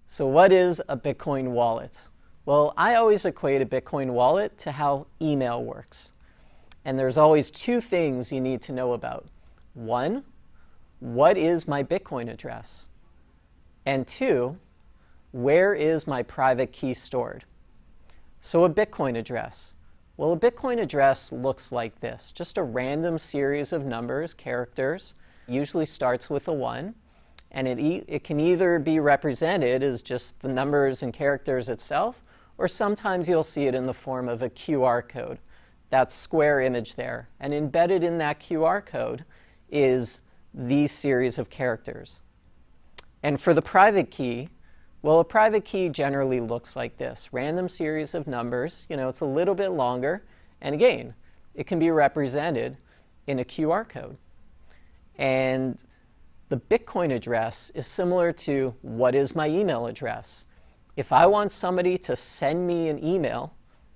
So what is a Bitcoin wallet? Well, I always equate a Bitcoin wallet to how email works. And there's always two things you need to know about. One, what is my Bitcoin address? And two, where is my private key stored? So a Bitcoin address. Well, a Bitcoin address looks like this, just a random series of numbers, characters, usually starts with a 1, and it can either be represented as just the numbers and characters itself, or sometimes you'll see it in the form of a QR code, that square image there. And embedded in that QR code is these series of characters. And for the private key, well, a private key generally looks like this, random series of numbers. It's a little bit longer, and again, it can be represented in a QR code. And the Bitcoin address is similar to what is my email address. If I want somebody to send me an email,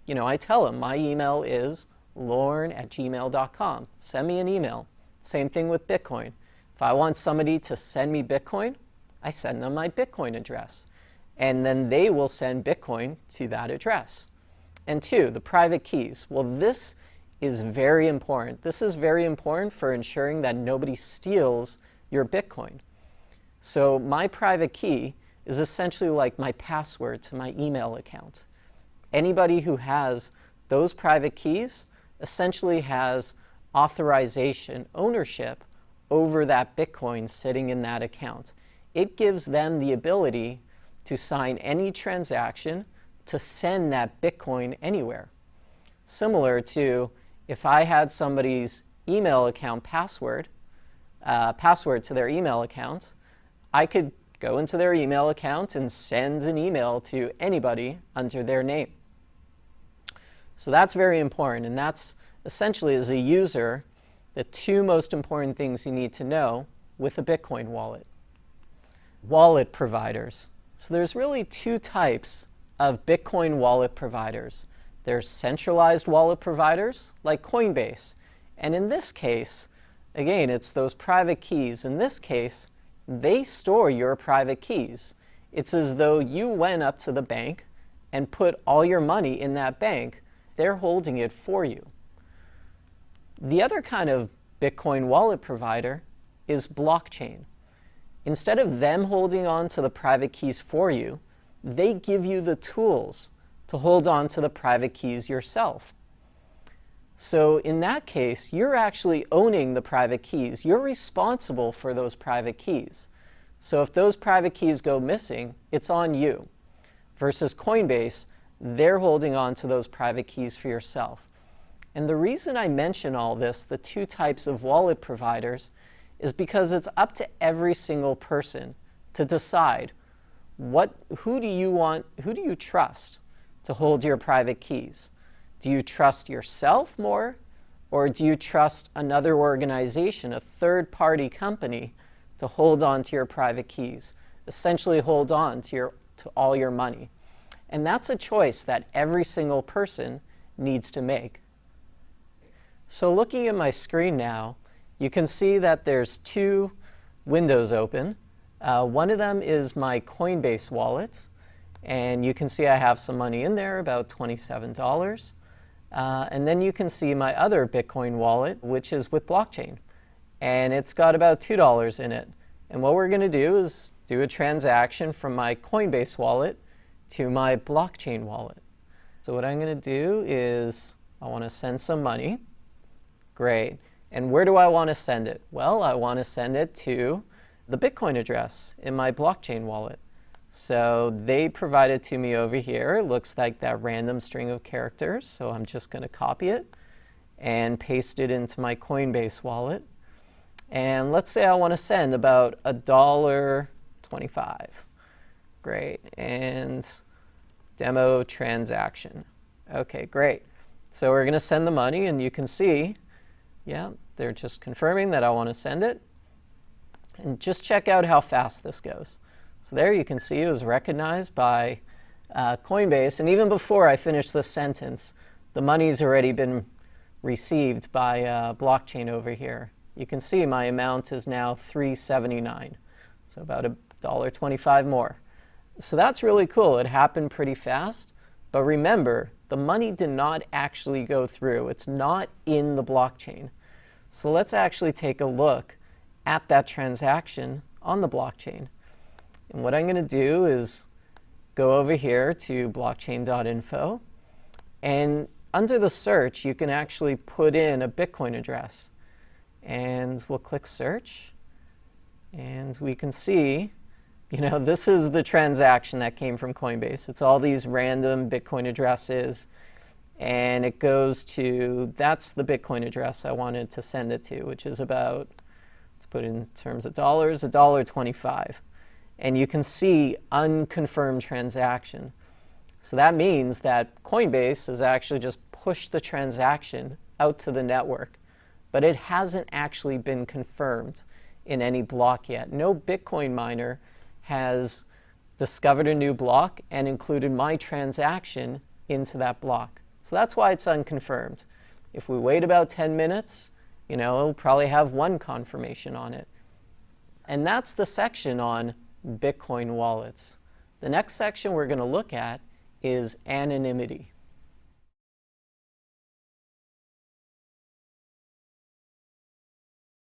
I tell them my email is lorne@gmail.com. Send me an email. Same thing with Bitcoin. If I want somebody to send me Bitcoin, I send them my Bitcoin address. And then they will send Bitcoin to that address. And two, the private keys. Well, this is very important. This is very important for ensuring that nobody steals your Bitcoin. So my private key is essentially like my password to my email account. Anybody who has those private keys essentially has authorization, ownership over that Bitcoin sitting in that account. It gives them the ability to sign any transaction to send that Bitcoin anywhere. Similar to if I had somebody's email account password to their email account, I could go into their email account and send an email to anybody under their name. So that's very important, and that's essentially, as a user, the two most important things you need to know with a Bitcoin wallet. Wallet providers. So there's really two types of Bitcoin wallet providers. There's centralized wallet providers like Coinbase. And in this case, again, it's those private keys. In this case, they store your private keys. It's as though you went up to the bank and put all your money in that bank. They're holding it for you. The other kind of Bitcoin wallet provider is blockchain. Instead of them holding on to the private keys for you, they give you the tools to hold on to the private keys yourself. So in that case, you're actually owning the private keys. You're responsible for those private keys. So if those private keys go missing, it's on you. Versus Coinbase, they're holding on to those private keys for yourself. And the reason I mention all this, the two types of wallet providers, is because it's up to every single person to decide who do you trust to hold your private keys? Do you trust yourself more, or do you trust another organization, a third-party company, to hold on to your private keys, essentially hold on to all your money? And that's a choice that every single person needs to make. So looking at my screen now, you can see that there's two windows open. One of them is my Coinbase wallet, and you can see I have some money in there, about $27. And then you can see my other Bitcoin wallet, which is with blockchain, and it's got about $2 in it. And what we're going to do is do a transaction from my Coinbase wallet to my blockchain wallet. So what I'm going to do is I want to send some money. Great. And where do I want to send it? Well, I want to send it to the Bitcoin address in my blockchain wallet. So they provided to me over here. It looks like that random string of characters. So I'm just going to copy it and paste it into my Coinbase wallet. And let's say I want to send about $1.25. Great. And demo transaction. Okay, great. So we're going to send the money, and you can see, yeah, they're just confirming that I want to send it. And just check out how fast this goes. So there you can see it was recognized by Coinbase. And even before I finish this sentence, the money's already been received by blockchain over here. You can see my amount is now $3.79, so about $1.25 more. So that's really cool. It happened pretty fast. But remember, the money did not actually go through. It's not in the blockchain. So let's actually take a look at that transaction on the blockchain. And what I'm going to do is go over here to blockchain.info. And under the search, you can actually put in a Bitcoin address. And we'll click search. And we can see, this is the transaction that came from Coinbase. It's all these random Bitcoin addresses. And it goes to, that's the Bitcoin address I wanted to send it to, which is about, let's put it in terms of dollars, $1.25. And you can see unconfirmed transaction. So that means that Coinbase has actually just pushed the transaction out to the network, but it hasn't actually been confirmed in any block yet. No Bitcoin miner has discovered a new block and included my transaction into that block. So that's why it's unconfirmed. If we wait about 10 minutes, it'll probably have one confirmation on it. And that's the section on Bitcoin wallets. The next section we're going to look at is anonymity.